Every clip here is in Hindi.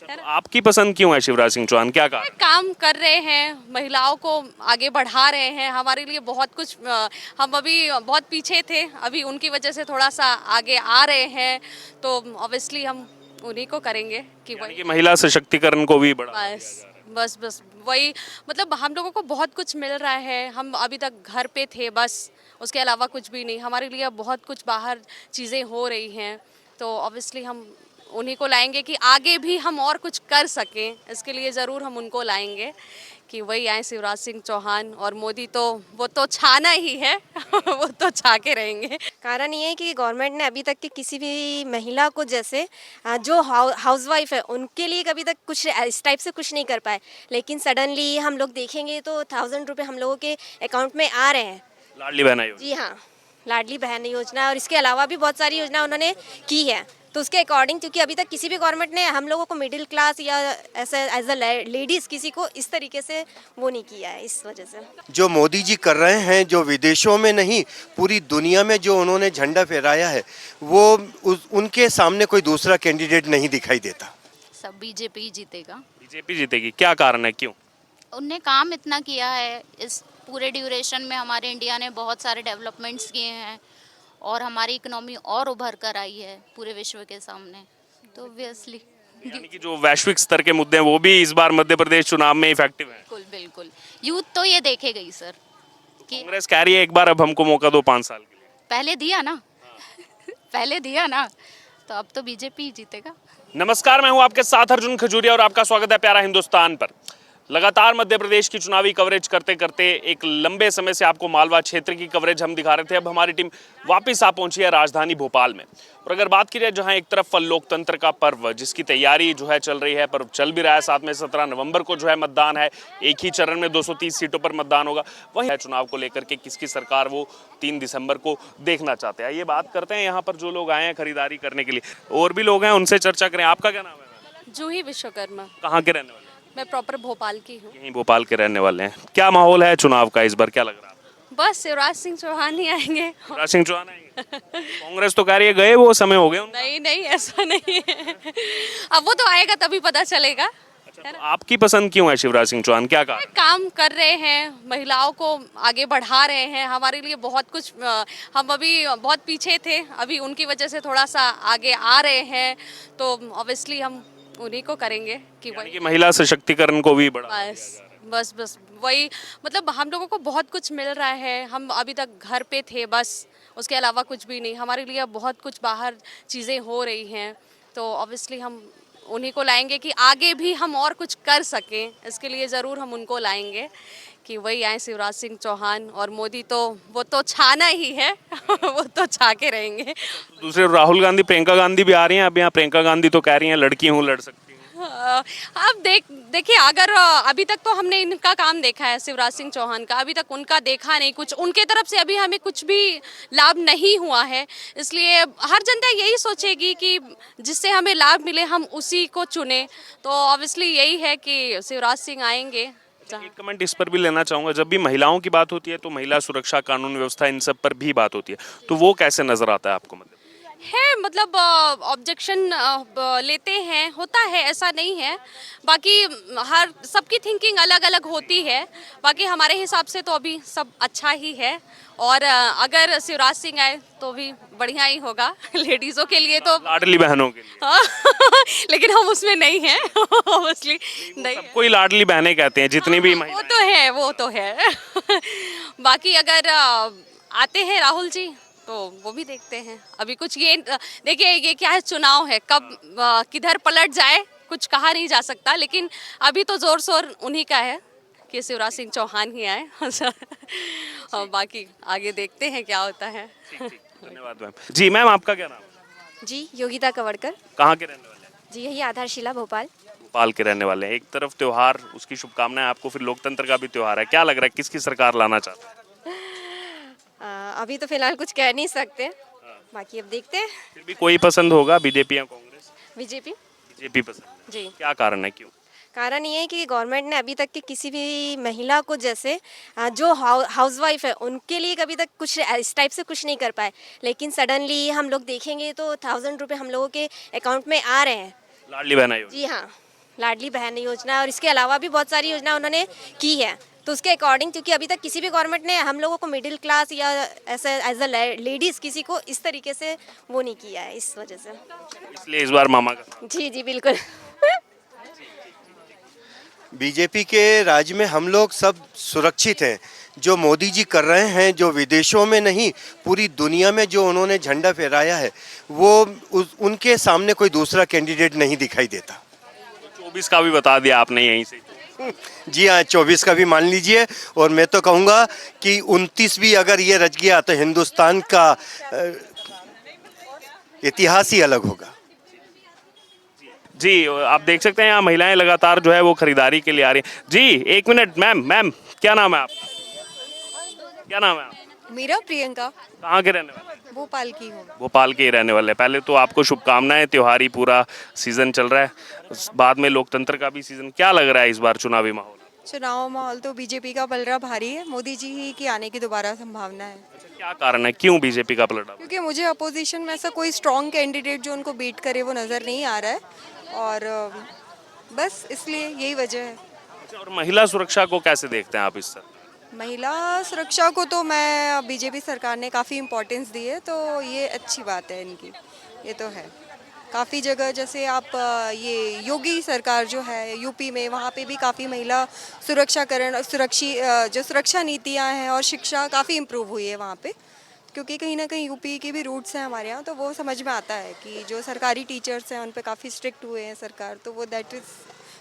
है तो ना। आपकी पसंद क्यों है शिवराज सिंह चौहान, क्या कहा? काम कर रहे हैं, महिलाओं को आगे बढ़ा रहे हैं, हमारे लिए बहुत कुछ हम अभी बहुत पीछे थे, अभी उनकी वजह से थोड़ा सा आगे आ रहे हैं, तो ऑब्वियसली हम उन्हीं को करेंगे कि यानी वही कि महिला सशक्तिकरण को भी बढ़ावा दिया बस जा रहा है। बस वही, मतलब हम लोगों को बहुत कुछ मिल रहा है, हम अभी तक घर पे थे बस, उसके अलावा कुछ भी नहीं, हमारे लिए अब बहुत कुछ बाहर चीज़ें हो रही हैं, तो ऑब्वियसली हम उन्हीं को लाएंगे कि आगे भी हम और कुछ कर सकें, इसके लिए ज़रूर हम उनको लाएंगे कि वही आए शिवराज सिंह चौहान, और मोदी तो वो तो छाना ही है वो तो छा के रहेंगे। कारण ये है कि गवर्नमेंट ने अभी तक की किसी भी महिला को जैसे जो हाउसवाइफ है उनके लिए कभी तक कुछ इस टाइप से कुछ नहीं कर पाए, लेकिन सडनली हम लोग देखेंगे तो 1000 रुपये हम लोगों के अकाउंट में आ रहे हैं। लाडली बहना योजना। जी हाँ, लाडली बहन योजना और इसके अलावा भी बहुत सारी योजना उन्होंने की है, तो उसके अकॉर्डिंग, क्योंकि अभी तक किसी भी गवर्नमेंट ने हम लोगों को मिडिल क्लास या ऐसे एज अ लेडीज़ किसी को इस तरीके से वो नहीं किया है, इस वजह से। जो मोदी जी कर रहे हैं, जो विदेशों में नहीं पूरी दुनिया में जो उन्होंने झंडा फहराया है, वो उनके सामने कोई दूसरा कैंडिडेट नहीं दिखाई देता। सब बीजेपी ही जीतेगा। बीजेपी जीतेगी, क्या कारण है, क्यों? उनने काम इतना किया है, इस पूरे ड्यूरेशन में हमारे इंडिया ने बहुत सारे डेवलपमेंट्स किए हैं और हमारी इकोनॉमी और उभर कर आई है पूरे विश्व के सामने, तो ऑब्वियसली यानी कि जो वैश्विक स्तर के मुद्दे हैं वो भी इस बार मध्य प्रदेश चुनाव में इफेक्टिव है। बिल्कुल बिल्कुल, यूथ तो ये देखेगा ही सर कि कांग्रेस कह रही है एक बार अब हमको मौका दो 5 साल के लिए। पहले दिया ना पहले दिया ना, तो अब तो बीजेपी ही जीतेगा। नमस्कार, मैं हूं आपके साथ अर्जुन खजूरिया और आपका स्वागत है प्यारा हिंदुस्तान पर। लगातार मध्य प्रदेश की चुनावी कवरेज करते करते एक लंबे समय से आपको मालवा क्षेत्र की कवरेज हम दिखा रहे थे। अब हमारी टीम वापस आ पहुंची है राजधानी भोपाल में, और अगर बात की जाए जहां एक तरफ लोकतंत्र का पर्व जिसकी तैयारी जो है चल रही है, पर्व चल भी रहा है, साथ में 17 नवंबर को जो है मतदान है, एक ही चरण में 230 सीटों पर मतदान होगा। वही चुनाव को लेकर के किसकी सरकार वो 3 दिसंबर को देखना चाहते हैं। ये बात करते हैं यहाँ पर जो लोग आए हैं खरीदारी करने के लिए, और भी लोग हैं, उनसे चर्चा करें। आपका क्या नाम है? जूही विश्वकर्मा। कहाँ के रहने वाले? मैं प्रॉपर भोपाल की हूँ। यहीं भोपाल के रहने वाले हैं। क्या माहौल है चुनाव का इस बार, क्या लग रहा है? बस शिवराज सिंह चौहान ही आएंगे। शिवराज सिंह चौहान आएंगे? कांग्रेस तो कह रही है गए वो समय हो गए उनके। नहीं नहीं, ऐसा नहीं है, अब वो तो आएगा तभी पता चलेगा। अच्छा, तो आपकी पसंद क्यों है शिवराज सिंह चौहान, क्या कहा? काम कर रहे हैं, महिलाओं को आगे बढ़ा रहे हैं, हमारे लिए बहुत कुछ हम अभी बहुत पीछे थे, अभी उनकी वजह से थोड़ा सा आगे आ रहे हैं, तो ऑब्वियसली हम उन्हीं को करेंगे कि यानी वही कि महिला सशक्तिकरण को भी बढ़ावा दिया बस जा रहा है। बस वही, मतलब हम लोगों को बहुत कुछ मिल रहा है, हम अभी तक घर पे थे बस, उसके अलावा कुछ भी नहीं, हमारे लिए बहुत कुछ बाहर चीज़ें हो रही हैं, तो ऑब्वियसली हम उन्हीं को लाएंगे कि आगे भी हम और कुछ कर सकें, इसके लिए ज़रूर हम उनको लाएंगे कि वही आए शिवराज सिंह चौहान, और मोदी तो वो तो छाना ही है वो तो छा के रहेंगे। दूसरे राहुल गांधी, प्रियंका गांधी भी आ रही हैं। अब यहाँ प्रियंका गांधी तो कह रही हैं लड़की हूँ, लड़ सकती हूँ। अब देखिए, अगर अभी तक तो हमने इनका काम देखा है, शिवराज सिंह चौहान का, अभी तक उनका देखा नहीं कुछ, उनके तरफ से अभी हमें कुछ भी लाभ नहीं हुआ है, इसलिए हर जनता यही सोचेगी कि जिससे हमें लाभ मिले हम उसी को चुने, तो ऑब्वियसली यही है कि शिवराज सिंह आएंगे। एक कमेंट इस पर भी लेना चाहूंगा, जब भी महिलाओं की बात होती है तो महिला सुरक्षा, कानून व्यवस्था, इन सब पर भी बात होती है, तो वो कैसे नजर आता है आपको? मतलब ऑब्जेक्शन लेते हैं, होता है, ऐसा नहीं है, बाकी हर सबकी थिंकिंग अलग अलग होती है, बाकी हमारे हिसाब से तो अभी सब अच्छा ही है, और अगर शिवराज सिंह आए तो भी बढ़िया ही होगा लेडीज़ों के लिए तो। लाडली बहनों के लिए हाँ, लेकिन हम उसमें नहीं हैं ऑब्वियसली नहीं है। सबको ही लाडली बहनें कहते हैं जितनी भी वो महिलाएं। तो है, वो तो है बाकी अगर आते हैं राहुल जी तो वो भी देखते हैं, अभी कुछ ये देखिए, ये क्या है, चुनाव है, कब किधर पलट जाए कुछ कहा नहीं जा सकता, लेकिन अभी तो जोर शोर उन्हीं का है कि शिवराज सिंह चौहान ही आए और बाकी आगे देखते हैं क्या होता है। धन्यवाद मैम। जी मैम, आपका क्या नाम है? जी, योगिता कवड़कर। कहाँ के रहने वाले हैं? जी, यही आधारशिला भोपाल। भोपाल के रहने वाले हैं। एक तरफ त्योहार, उसकी शुभकामनाएं आपको, फिर लोकतंत्र का भी त्योहार है, क्या लग रहा है किसकी सरकार लाना चाहते हैं? अभी तो फिलहाल कुछ कह नहीं सकते, बाकी अब देखते हैं। फिर भी कोई पसंद होगा, बीजेपी या कांग्रेस? बीजेपी। बीजेपी पसंद है। जी। क्या कारण है, क्यों? कारण ये है कि गवर्नमेंट ने अभी तक की किसी भी महिला को जैसे जो हाउसवाइफ है उनके लिए कभी तक कुछ इस टाइप से कुछ नहीं कर पाए, लेकिन सडनली हम लोग देखेंगे तो 1000 रुपये हम लोगों के अकाउंट में आ रहे हैं। लाडली बहना योजना। जी हाँ, लाडली बहन योजना और इसके अलावा भी बहुत सारी योजना उन्होंने की है। तो उसके अकॉर्डिंग, क्योंकि अभी तक किसी भी गवर्नमेंट ने हम लोगों को मिडिल क्लास या ऐसे एज अ लेडीज़ किसी को इस तरीके से वो नहीं किया है, इस वजह से। इसलिए इस बार मामा का साथ। जी जी बिल्कुल। बीजेपी के राज में हम लोग सब सुरक्षित हैं। जो मोदी जी कर रहे हैं, जो विदेशों में नहीं पूरी दुनिया में जो उन्होंने झंडा फहराया है, वो उनके सामने कोई दूसरा कैंडिडेट नहीं दिखाई देता। 24 का भी बता दिया आपने यहीं से। जी हाँ, 24 का भी मान लीजिए, और मैं तो कहूँगा कि 29 भी अगर ये रच गया तो हिंदुस्तान का इतिहास ही अलग होगा। जी आप देख सकते हैं यहाँ महिलाएं लगातार जो है वो खरीदारी के लिए आ रही हैं। जी एक मिनट, मैम क्या नाम है आपका? क्या नाम है आपका? मेरा प्रियंका, कहाँ के रहने वाले हैं? भोपाल की हूँ। भोपाल के ही रहने वाले हैं। पहले तो आपको शुभकामनाएं, त्योहारी पूरा सीजन चल रहा है, बाद में लोकतंत्र का भी सीजन। क्या लग रहा है इस बार चुनावी माहौल? चुनाव माहौल तो बीजेपी का पलड़ा भारी है। मोदी जी ही की आने की दोबारा संभावना है, क्या कारण है, क्यों बीजेपी का पलटा? क्योंकि मुझे अपोजिशन में ऐसा कोई स्ट्रॉन्ग कैंडिडेट जो उनको बीट करे वो नज़र नहीं आ रहा है, और बस इसलिए यही वजह है। अच्छा, और महिला सुरक्षा को कैसे देखते हैं आप इस तरह? महिला सुरक्षा को तो मैं बीजेपी सरकार ने काफ़ी इम्पोर्टेंस दी है, तो ये अच्छी बात है इनकी, ये तो है। काफ़ी जगह जैसे आप ये योगी सरकार जो है यूपी में, वहाँ पे भी काफ़ी महिला जो सुरक्षा नीतियाँ हैं और शिक्षा काफ़ी इम्प्रूव हुई है वहाँ पे, क्योंकि कहीं ना कहीं यूपी के भी रूट्स हैं हमारे यहाँ, तो वो समझ में आता है कि जो सरकारी टीचर्स हैं उन पे काफ़ी स्ट्रिक्ट हुए हैं सरकार, तो वो that is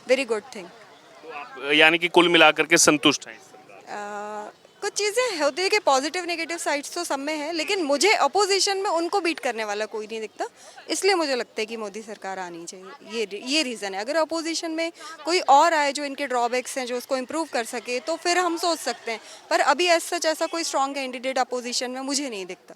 very good thing. तो आप यानी कि कुल मिलाकर के संतुष्ट हैं इस सरकार? कुछ चीज़ें होती है कि पॉजिटिव नेगेटिव साइड्स तो सब में है, लेकिन मुझे अपोजिशन में उनको बीट करने वाला कोई नहीं दिखता, इसलिए मुझे लगता है कि मोदी सरकार आनी चाहिए। ये रीज़न है। अगर अपोजिशन में कोई और आए जो इनके ड्रॉबैक्स हैं जो उसको इम्प्रूव कर सके तो फिर हम सोच सकते हैं, पर अभी ऐसा कोई स्ट्रॉन्ग कैंडिडेट अपोजिशन में मुझे नहीं दिखता,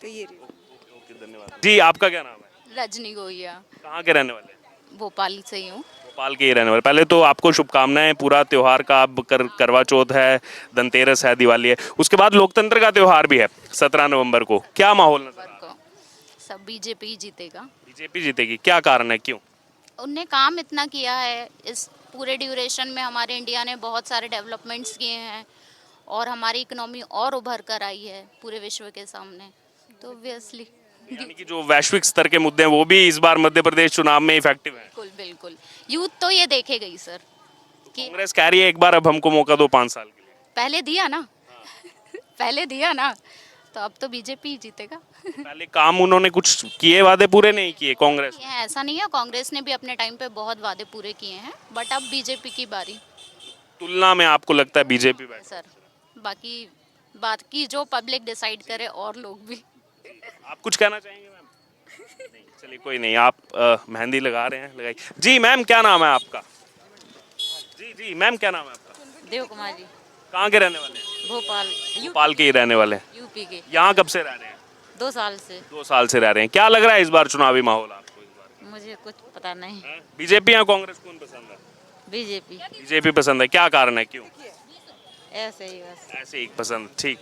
तो ये ओके, धन्यवाद। जी आपका क्या नाम है? रजनी गोहिया, कहाँ के रहने वाले हैं? भोपाल से ही हूँ। भोपाल के ही रहने वाले। पहले तो आपको शुभकामनाएं, पूरा त्योहार का। अब करवा चौथ है, धनतेरस है, दिवाली है, उसके बाद लोकतंत्र का त्योहार भी है 17 नवंबर को। क्या माहौल नजर आ रहा है? सब बीजेपी जीतेगा। बीजेपी जीतेगी, क्या कारण है, क्यों? उनने काम इतना किया है, इस पूरे ड्यूरेशन में हमारे इंडिया ने बहुत सारे डेवलपमेंट्स किए हैं और हमारी इकोनॉमी और उभर कर आई है पूरे विश्व के सामने, तो ऑब्वियसली यानी कि जो वैश्विक स्तर के मुद्दे हैं वो भी इस बार मध्य प्रदेश चुनाव में इफेक्टिव है। बिल्कुल बिल्कुल, यूथ तो ये देखेगा ही सर कि कांग्रेस कह रही है एक बार अब हमको मौका दो 5 साल के लिए। पहले दिया ना पहले दिया ना, तो अब तो बीजेपी ही जीतेगा। पहले काम उन्होंने कुछ किए, वादे पूरे नहीं किए कांग्रेस। ये ऐसा नहीं है, कांग्रेस ने भी अपने टाइम पे बहुत वादे पूरे किए हैं, बट अब बीजेपी की बारी तुलना में आपको लगता है बीजेपी बेटर? सर। बाकी बात की जो पब्लिक डिसाइड करे, और लोग भी। आप कुछ कहना चाहेंगे मैम? नहीं, चलिए कोई नहीं। आप मेहंदी लगा रहे हैं, लगाइए। जी मैम क्या नाम है आपका? जी मैम क्या नाम है आपका? देव कुमारी, कहाँ के रहने वाले हैं? भोपाल, भोपाल के ही रहने वाले हैं। यूपी के। यहाँ कब से रह रहे हैं? 2 साल से। 2 साल से रह रहे हैं। क्या लग रहा है इस बार चुनावी माहौल आपको? इस बार मुझे कुछ पता नहीं। बीजेपी या कांग्रेस कौन पसंद है? बीजेपी। बीजेपी पसंद है, क्या कारण है, क्यों? ऐसे ही बस। ऐसे ही पसंद। ठीक।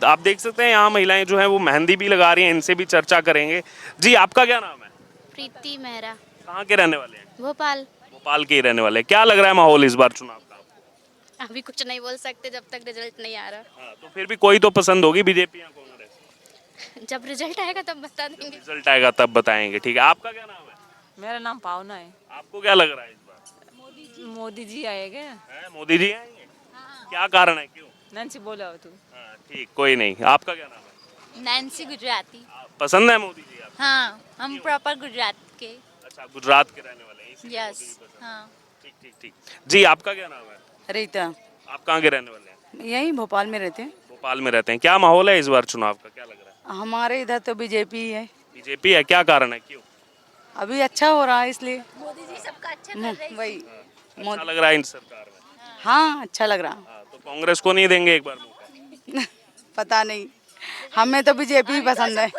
आप देख सकते हैं यहाँ महिलाएं जो हैं वो मेहंदी भी लगा रही हैं, इनसे भी चर्चा करेंगे। जी आपका क्या नाम है? प्रीति मेहरा, कहाँ के रहने वाले हैं? भोपाल। भोपाल के ही रहने वाले हैं। क्या लग रहा है माहौल इस बार चुनाव का आपको? अभी कुछ नहीं बोल सकते जब तक रिजल्ट नहीं आ रहा। हाँ, तो फिर भी कोई तो पसंद होगी, बीजेपी या कांग्रेस? जब रिजल्ट आएगा तब बता देंगे। रिजल्ट आएगा तब बताएंगे। ठीक है, आपका क्या नाम है? मेरा नाम पावना है। आपको क्या लग रहा है इस बार? मोदी जी आएंगे। हैं, मोदी जी आएंगे? क्या कारण है, क्यों? नैन्सी बोला तू। हाँ, ठीक, कोई नहीं। आपका क्या नाम है? नैन्सी गुजराती। पसंद है मोदी जी आपको? हाँ, हम प्रॉपर गुजरात के। अच्छा, गुजरात के रहने वाले हैं, इसलिए यस, मोदी जी पसंद है। हाँ। ठीक। जी आपका क्या नाम है? रीता, आप कहाँ के रहने वाले हैं? यही भोपाल में रहते हैं। भोपाल में रहते हैं। क्या माहौल है इस बार चुनाव का, क्या लग रहा है? हमारे इधर तो बीजेपी है। बीजेपी है, क्या कारण है, क्यों? अभी अच्छा हो रहा है इसलिए। मोदी जी सबका अच्छा कर रहे हैं। वही अच्छा लग रहा है इन सरकार में? हाँ, अच्छा लग रहा। हाँ, तो कांग्रेस को नहीं देंगे एक बार मौका? पता नहीं, हमें तो बीजेपी ही पसंद है।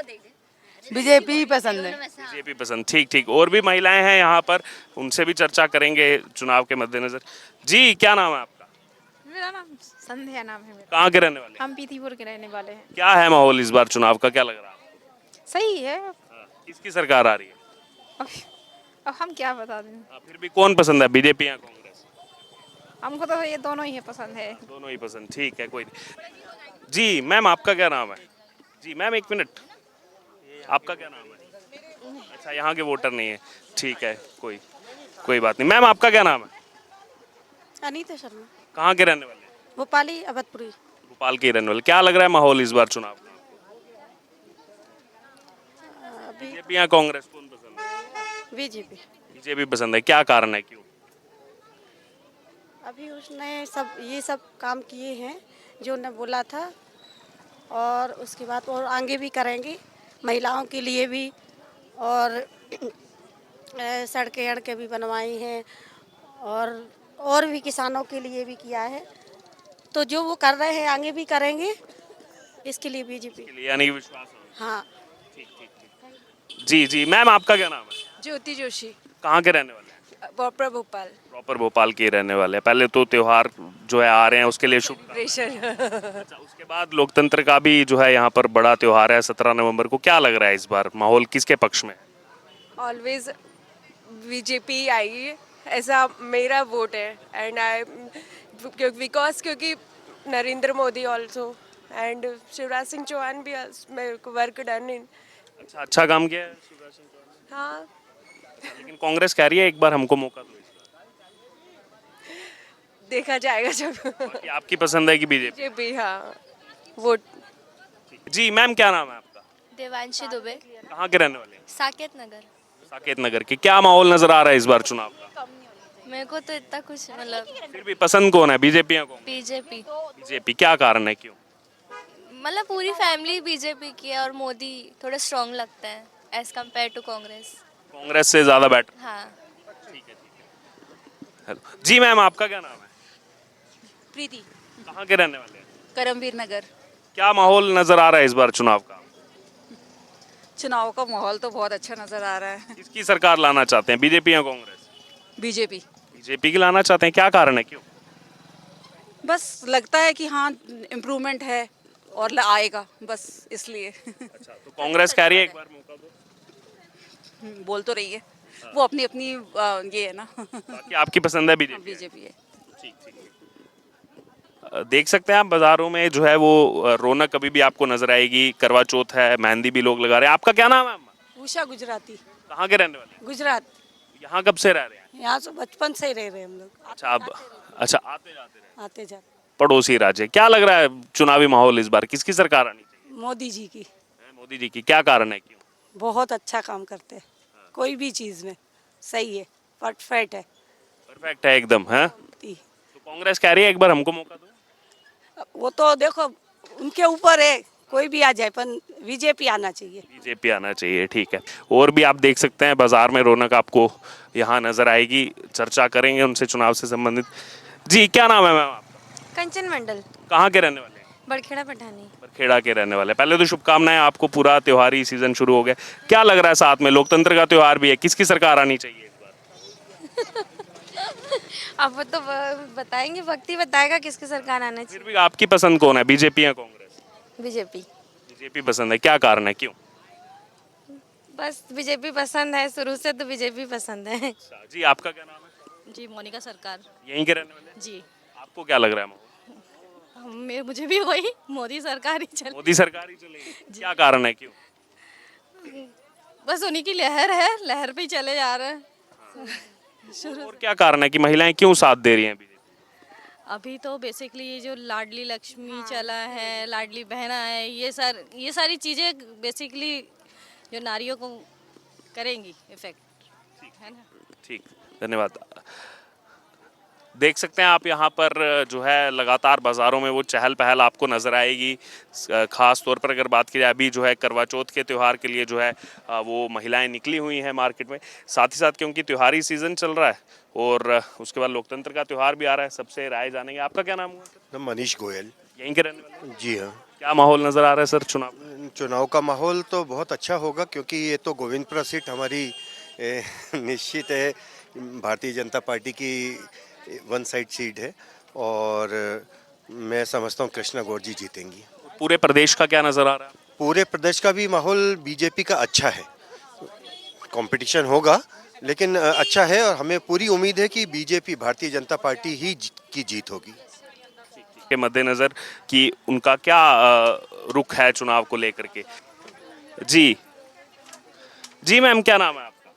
बीजेपी ही पसंद है। बीजेपी पसंद। ठीक। और भी महिलाएं हैं यहाँ पर, उनसे भी चर्चा करेंगे चुनाव के मद्देनजर। जी क्या नाम है आपका? मेरा नाम संध्या नाम है मेरा। कहाँ के रहने वाले हैं? हम पीथीपुर के रहने वाले हैं। क्या है माहौल इस बार चुनाव का, क्या लग रहा है आपको? सही है। हाँ, किसकी सरकार आ रही है? अब हम क्या बता दें, फिर भी कौन पसंद है, बीजेपी या कांग्रेस? हमको तो ये दोनों ही पसंद है। दोनों ही पसंद, ठीक है, कोई नहीं। जी मैम, आपका क्या नाम है? जी मैम, एक मिनट, आपका क्या नाम है? अच्छा, यहाँ के वोटर नहीं है, ठीक है, कोई कोई बात नहीं। मैम, आपका क्या नाम है? अनीता शर्मा, कहाँ के रहने वाले हैं? भोपाली अवधपुरी। भोपाल के रहने वाले। क्या लग रहा है माहौल इस बार चुनाव का? बीजेपी या कांग्रेस, कौन पसंद है? बीजेपी। बीजेपी पसंद है, क्या कारण है, क्यों? अभी उसने सब काम किए हैं जो उन्होंने बोला था, और उसके बाद और आगे भी करेंगे, महिलाओं के लिए भी, और सड़कें अड़कें भी बनवाई हैं, और भी किसानों के लिए भी किया है। तो जो वो कर रहे हैं आगे भी करेंगे, इसके लिए बीजेपी। के लिए यानी कि विश्वास है। हाँ। ठीक ठीक ठीक। जी जी मैम, आपका क्या नाम है? ज्योति जोशी, कहाँ के रहने वाले हैं? प्रॉपर भोपाल। प्रॉपर भोपाल के रहने वाले हैं। पहले तो त्योहार जो है आ रहे हैं, उसके लिए शुभकामनाएं। अच्छा, उसके बाद लोकतंत्र का भी जो है यहाँ पर बड़ा त्योहार है 17 नवंबर को। क्या लग रहा है इस बार माहौल किसके पक्ष में? ऑलवेज बीजेपी आएगी, ऐसा मेरा वोट है। एंड आई क्योंकि नरेंद्र मोदी ऑल्सो एंड शिवराज सिंह चौहान भी मेरे को वर्क डन इन। अच्छा काम किया है शिवराज सिंह चौहान ने। हाँ, लेकिन कांग्रेस कह रही है एक बार हमको मौका दो। देखा जाएगा जब। बाकी आपकी पसंद है कि बीजेपी? बीजेपी, हाँ, वोट। जी मैम, क्या नाम है आपका? देवांशी दुबे, कहाँ के रहने वाले हैं? साकेत नगर। साकेत नगर के। क्या माहौल नजर आ रहा है इस बार चुनाव का? मेरे को तो इतना कुछ मतलब फिर भी पसंद कौन है, बीजेपी या कांग्रेस? BJP, BJP. क्या कारण है, क्यों? मतलब पूरी फैमिली बीजेपी की है और मोदी थोड़ा स्ट्रांग लगता है as compare to Congress. Congress से ज्यादा बेटर। हाँ। हेलो जी मैम, आपका क्या नाम है? प्रीति, कहाँ के रहने वाले हैं? करमवीर नगर। क्या माहौल नजर आ रहा है इस बार चुनाव का? चुनाव का माहौल तो बहुत अच्छा नजर आ रहा है। किसकी सरकार लाना चाहते हैं, बीजेपी या कांग्रेस? बीजेपी। बीजेपी की लाना चाहते हैं। क्या कारण है, क्यों? बस लगता है कि हाँ इम्प्रूवमेंट है और आएगा, बस इसलिए। अच्छा, तो कांग्रेस कह रही है एक बार मौका दो। बोल तो रही है, वो अपनी अपनी ये है ना। बाकी आपकी पसंद है बीजेपी? बीजेपी है। ठीक ठीक। देख सकते हैं आप बाजारों में जो है वो रौनक अभी भी आपको नजर आएगी। करवा चौथ है, मेहंदी भी लोग लगा रहे हैं। आपका क्या नाम है अम्मा? उषा गुजराती, कहाँ के रहने वाले? गुजरात। यहाँ कब से रह रहे हैं? यहाँ से बचपन से ही रह रहे हैं हम लोग। अच्छा, अब अच्छा आते जाते रहे। आते जाते। पड़ोसी राज्य। क्या लग रहा है चुनावी माहौल इस बार किसकी सरकार आनी चाहिए? मोदी जी की। मोदी जी की। क्या कारण है, क्यों? बहुत अच्छा काम करते हैं, कोई भी चीज़ में सही है, परफेक्ट है। परफेक्ट है एकदम, है? तो कांग्रेस कह रही है एक बार हमको मौका दो। वो तो देखो उनके ऊपर है, कोई भी आ जाए, पर बीजेपी आना चाहिए। बीजेपी आना चाहिए, ठीक है। और भी आप देख सकते हैं बाजार में रौनक आपको यहाँ नजर आएगी। चर्चा करेंगे उनसे चुनाव से संबंधित। जी क्या नाम है मैम आपका? कंचन मंडल, कहाँ के रहने वाले हैं? बड़खेड़ा पठानी। बरखेड़ा के रहने वाले। पहले तो शुभकामनाएं आपको, पूरा त्योहारी सीजन शुरू हो गया। क्या लग रहा है, साथ में लोकतंत्र का त्योहार भी है, किसकी सरकार आनी चाहिए इस बार? अब वो तो बताएंगे, वक्त ही बताएगा किसकी सरकार आना फिर भी आपकी पसंद कौन है, बीजेपी या कांग्रेस? चाहिए। बीजेपी। बीजेपी पसंद है। क्या कारण है, क्यों? बस बीजेपी पसंद है, शुरू से तो बीजेपी पसंद है। अच्छा, जी आपका क्या नाम है? जी मोनिका सरकार। यहीं के रहने वाले? जी आपको क्या लग रहा है माहौल? मुझे भी वही मोदी सरकार ही चल, मोदी सरकार ही चलेगी। क्या कारण है, क्यों? बस उन्हीं की लहर है, लहर पे ही चले जा रहे हैं। और क्या कारण है कि महिलाएं क्यों साथ दे रही हैं बीजेपी? अभी तो बेसिकली ये जो लाडली लक्ष्मी चला है, लाडली बहना है, ये सारी चीज़ें बेसिकली जो नारियों को करेंगी इफेक्ट, है ना। ठीक, धन्यवाद। देख सकते हैं आप यहाँ पर जो है लगातार बाज़ारों में वो चहल पहल आपको नज़र आएगी। ख़ास तौर पर अगर बात की जाए, अभी जो है करवा चौथ के त्यौहार के लिए जो है वो महिलाएं निकली हुई हैं मार्केट में। साथ ही साथ क्योंकि त्योहारी सीज़न चल रहा है और उसके बाद लोकतंत्र का त्यौहार भी आ रहा है, सबसे राय जानेंगे। आपका क्या नाम हुआ? मनीष गोयल। यहीं के रहने वाले? जी हाँ। क्या माहौल नज़र आ रहा है सर चुनाव? चुनाव का माहौल तो बहुत अच्छा होगा, क्योंकि ये तो गोविंदपुरा सीट हमारी निश्चित है, भारतीय जनता पार्टी की वन साइड सीट है, और मैं समझता हूँ कृष्णा गौर जी जीतेंगी। पूरे प्रदेश का क्या नज़र आ रहा है? पूरे प्रदेश का भी माहौल बीजेपी का अच्छा है। कंपटीशन होगा, लेकिन अच्छा है और हमें पूरी उम्मीद है कि बीजेपी भारतीय जनता पार्टी ही की जीत होगी। के मद्देनजर कि उनका क्या रुख है चुनाव को लेकर के। जी जी मैम, क्या नाम है आपका?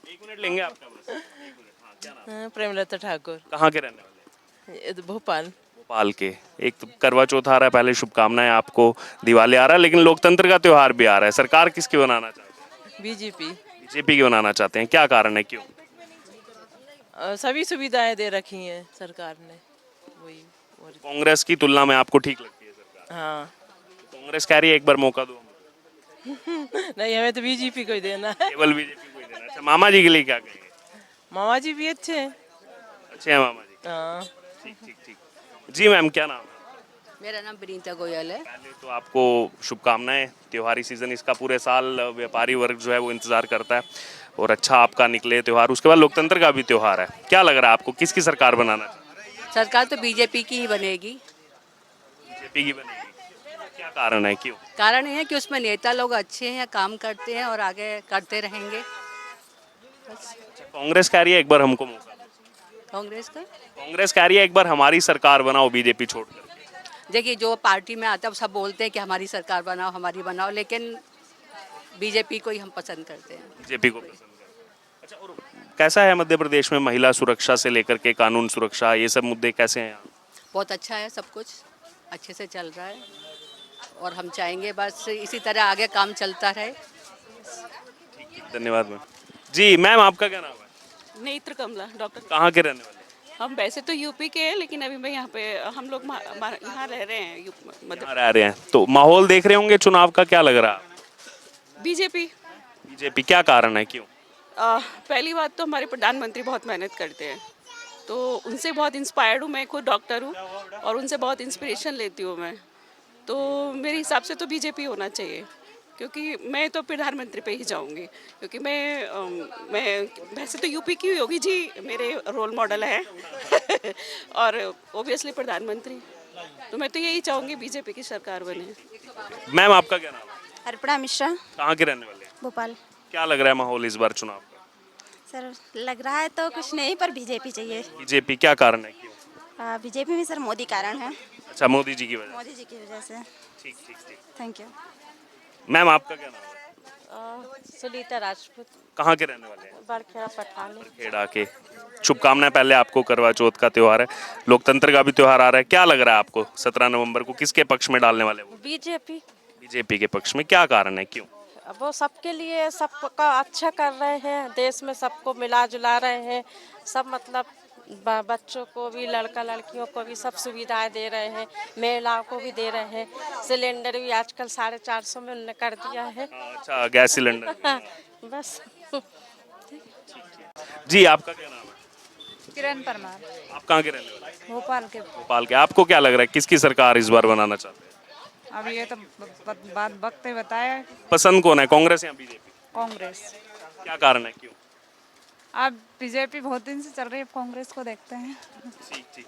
1 मिनट लेंगे आपका बस। 1 मिनट, हाँ, क्या नाम है? प्रेमलता ठाकुर, कहाँ के रहने वाले? ये तो भोपाल। भोपाल के। एक तो करवा चौथ आ रहा है, पहले शुभकामनाएं आपको। दिवाली आ रहा है, लेकिन लोकतंत्र का त्योहार भी आ रहा है। सरकार किसकी बनाना चाहते हैं? बीजेपी बीजेपी की बनाना चाहते हैं, क्या कारण है, क्यों? सभी सुविधाएं दे रखी हैं सरकार ने, वही। और कांग्रेस की तुलना में आपको ठीक लगती है सरकार? हाँ। कांग्रेस कह रही है एक बार मौका दो हमको। नहीं, हमें तो बीजेपी को ही देना है। केवल बीजेपी को ही देना। अच्छा, मामा जी के लिए क्या कहेंगे? मामा जी भी अच्छे हैं। अच्छे हैं मामा जी? हाँ। ठीक ठीक ठीक। जी मैम, क्या नाम है? मेरा नाम विनीता गोयल है। पहले तो आपको शुभकामनाएं। त्योहारी सीजन इसका पूरे साल व्यापारी वर्ग जो है वो इंतजार करता है, और अच्छा आपका निकले त्योहार। उसके बाद लोकतंत्र का भी त्योहार है। क्या लग रहा है आपको, किसकी सरकार बनाना चाहते हैं? सरकार तो बीजेपी की ही बनेगी। बीजेपी की बनेगी? क्या कारण है, क्यों? कारण ये है कि उसमें नेता लोग अच्छे हैं, काम करते हैं और आगे करते रहेंगे। बस। कांग्रेस कह रही है एक बार हमको मौका दो। कांग्रेस का कांग्रेस कह रही है एक बार हमारी सरकार बनाओ, बीजेपी छोड़कर। देखिए, जो पार्टी में आता है सब बोलते हैं कि हमारी सरकार बनाओ, हमारी बनाओ, लेकिन बीजेपी को ही हम पसंद करते हैं। बीजेपी को पसंद करते। अच्छा, और कैसा है मध्य प्रदेश में महिला सुरक्षा से लेकर के कानून सुरक्षा, ये सब मुद्दे कैसे हैं यहाँ? बहुत अच्छा है, सब कुछ अच्छे से चल रहा है और हम चाहेंगे बस इसी तरह आगे काम चलता रहे। धन्यवाद मैम। जी मैम, आपका क्या नाम है? नेत्र कमला डॉक्टर। कहाँ के रहने वाले? हम वैसे तो यूपी के हैं, लेकिन अभी मैं यहाँ पे हम लोग यहाँ रह रहे हैं यहाँ रह रहे हैं, तो माहौल देख रहे होंगे चुनाव का, क्या लग रहा है? बीजेपी। बीजेपी, क्या कारण है, क्यों? पहली बात तो हमारे प्रधानमंत्री बहुत मेहनत करते हैं, तो उनसे बहुत इंस्पायर्ड हूँ। मैं खुद डॉक्टर हूँ और उनसे बहुत इंस्पिरेशन लेती हूँ मैं। तो मेरे हिसाब से तो बीजेपी होना चाहिए, क्योंकि मैं तो प्रधानमंत्री पे ही जाऊंगी, क्योंकि मैं वैसे तो यूपी की योगी जी मेरे रोल मॉडल है और ओबियसली प्रधानमंत्री, तो मैं तो यही चाहूँगी बीजेपी की सरकार बने। मैम, आपका क्या नाम है? अर्पणा मिश्रा, कहाँ के रहने वाले? भोपाल। क्या लग रहा है माहौल इस बार चुनाव का? सर लग रहा है तो कुछ नहीं, पर बीजेपी चाहिए। बीजेपी, क्या कारण है, क्यों? बीजेपी में सर मोदी कारण है, अच्छा, मोदी जी की वजह मोदी जी की वजह से। से। ठीक ठीक ठीक। Thank you. मैम, आपका क्या नाम है? सुनीता राजपूत, कहाँ के रहने वाले हैं? बड़खेड़ा पठानी। खेड़ा के। शुभकामनाएं पहले आपको, करवा चौथ का त्योहार है, लोकतंत्र का भी त्योहार आ रहा है। क्या लग रहा है आपको 17 नवंबर को किसके पक्ष में डालने वाले वो? बीजेपी। बीजेपी के पक्ष में, क्या कारण है, क्यों? वो सबके लिए सबका अच्छा कर रहे हैं, देश में सबको मिला जुला रहे हैं, सब मतलब बच्चों को भी, लड़का लड़कियों को भी सब सुविधाएं दे रहे हैं, महिलाओं को भी दे रहे हैं। सिलेंडर भी आजकल 450 में उन्होंने कर दिया है। अच्छा, गैस सिलेंडर। बस। जी, आपका क्या नाम है? किरण परमार, आप कहाँ के रहने वाले हैं? भोपाल के। भोपाल के। आपको क्या लग रहा है, किसकी सरकार इस बार बनाना चाहते हैं? अब ये तो बात वक्त ही बताया। पसंद कौन है, कांग्रेस या बीजेपी? कांग्रेस। क्या कारण है, क्यों? अब बीजेपी बहुत दिन से चल रही है, कांग्रेस को देखते हैं। ठीक ठीक ठीक।